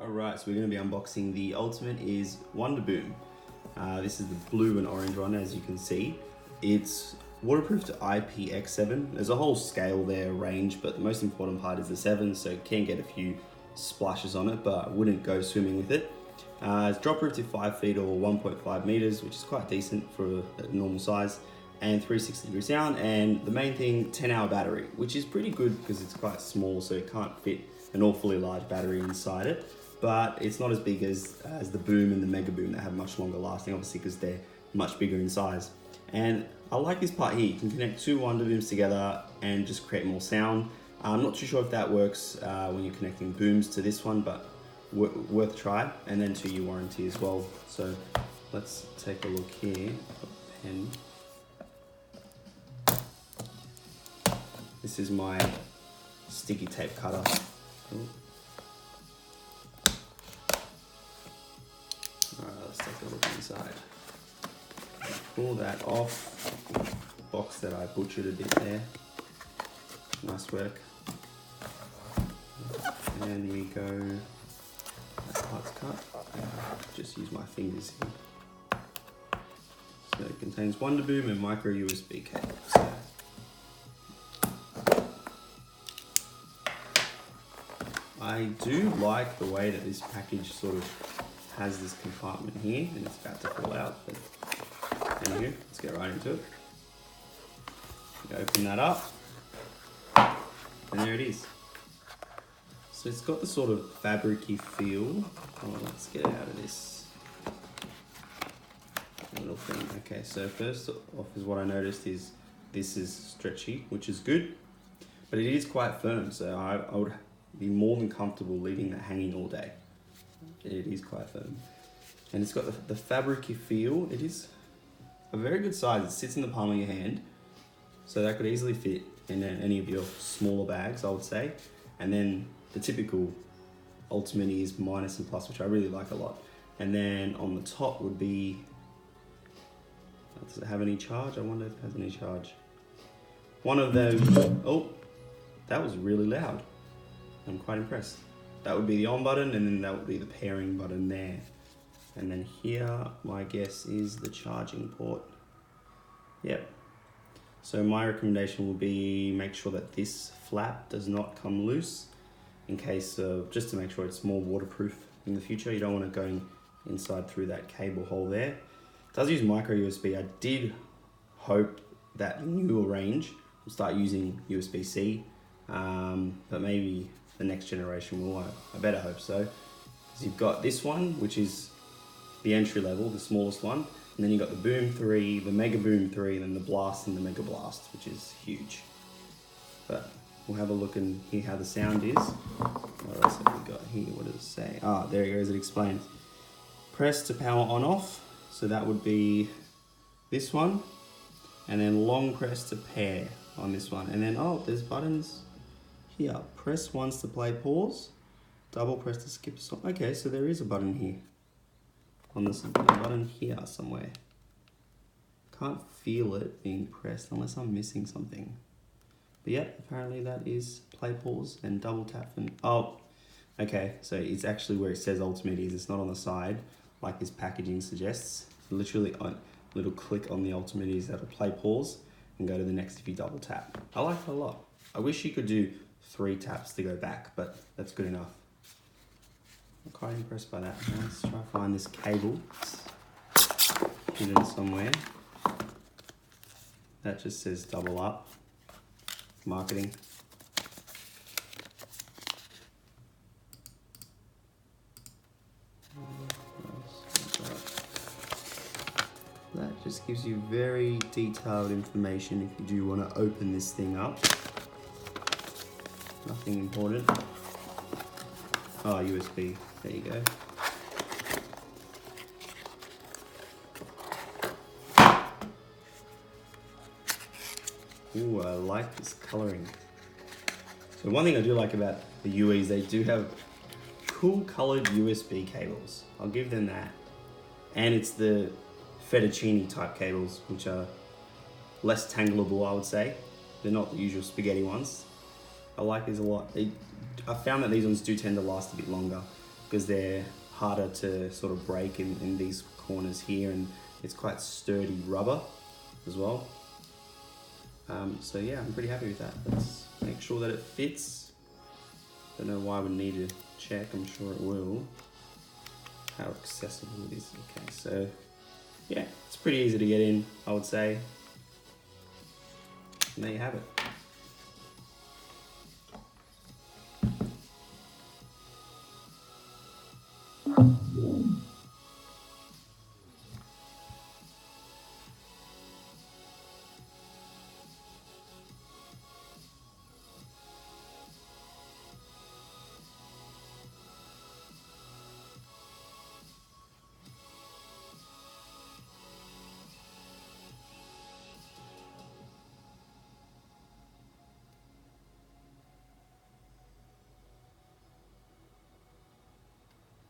Alright, so we're going to be unboxing the Ultimate Ears Wonderboom. This is the blue and orange one, as you can see. It's waterproof to IPX7. There's a whole scale there, range, but the most important part is the 7, so you can get a few splashes on it, but I wouldn't go swimming with it. It's drop proof to 5 feet or 1.5 meters, which is quite decent for a normal size, and 360-degree sound, and the main thing, 10-hour battery, which is pretty good because it's quite small, so it can't fit an awfully large battery inside it, but it's not as big as the Boom and the Megaboom that have much longer lasting, obviously because they're much bigger in size. And I like this part here. You can connect two Wonderbooms together and just create more sound. I'm not too sure if that works when you're connecting booms to this one, but worth a try. And then 2-year warranty as well. So let's take a look here. Pen. This is my sticky tape cutter. Ooh. Alright, let's take a look inside. Pull that off. Box that I butchered a bit there. Nice work. And we go. That part's cut. Just use my fingers here. So it contains Wonderboom and micro USB cables. I do like the way that this package sort of has this compartment here, and it's about to fall out, but anyway, let's get right into it. Open that up, and there it is. So it's got the sort of fabric-y feel. Oh, let's get it out of this little thing. Okay, so first off is what I noticed is this is stretchy, which is good, but it is quite firm, so I would be more than comfortable leaving that hanging all day. It is quite firm. And it's got the fabric-y feel. It is a very good size. It sits in the palm of your hand, so that could easily fit in any of your smaller bags, I would say. And then the typical Ultimate Ears minus and plus, which I really like a lot. And then on the top would be, does it have any charge? I wonder if it has any charge. One of those, oh, that was really loud. I'm quite impressed. That would be the on button, and then that would be the pairing button there. And then here, my guess is the charging port. Yep. So my recommendation would be make sure that this flap does not come loose, in case of, just to make sure it's more waterproof in the future. You don't want it going inside through that cable hole there. It does use micro USB. I did hope that the newer range will start using USB-C, but maybe the next generation will. I better hope so. Because you've got this one, which is the entry level, the smallest one, and then you've got the Boom 3, the Megaboom 3, and then the Blast and the Megablast, which is huge. But we'll have a look and hear how the sound is. What else have we got here? What does it say? Ah, there it goes, it explains. Press to power on off, so that would be this one, and then long press to pair on this one, and then, oh, there's buttons here. Press once to play pause, double press to skip a song. Okay, so there is a button here. On this button here somewhere. Can't feel it being pressed unless I'm missing something. But yeah, apparently that is play pause and double tap and oh, okay, so it's actually where it says Ultimate Ears. It's not on the side like this packaging suggests. It's literally a little click on the Ultimate Ears that'll play pause and go to the next if you double tap. I like it a lot. I wish you could do 3 taps to go back, but that's good enough. I'm quite impressed by that. Now let's try to find this cable. It's hidden somewhere. That just says double up. Marketing. That just gives you very detailed information if you do want to open this thing up. Nothing important. Oh, USB. There you go. Ooh, I like this coloring. So one thing I do like about the UEs, they do have cool colored USB cables. I'll give them that. And it's the fettuccine type cables, which are less tangleable, I would say. They're not the usual spaghetti ones. I like these a lot. I found that these ones do tend to last a bit longer. because they're harder to sort of break in these corners here, and it's quite sturdy rubber as well. So yeah, I'm pretty happy with that. Let's make sure that it fits. Don't know why we need to check, I'm sure it will. How accessible it is. Okay, so yeah, it's pretty easy to get in, I would say. And there you have it.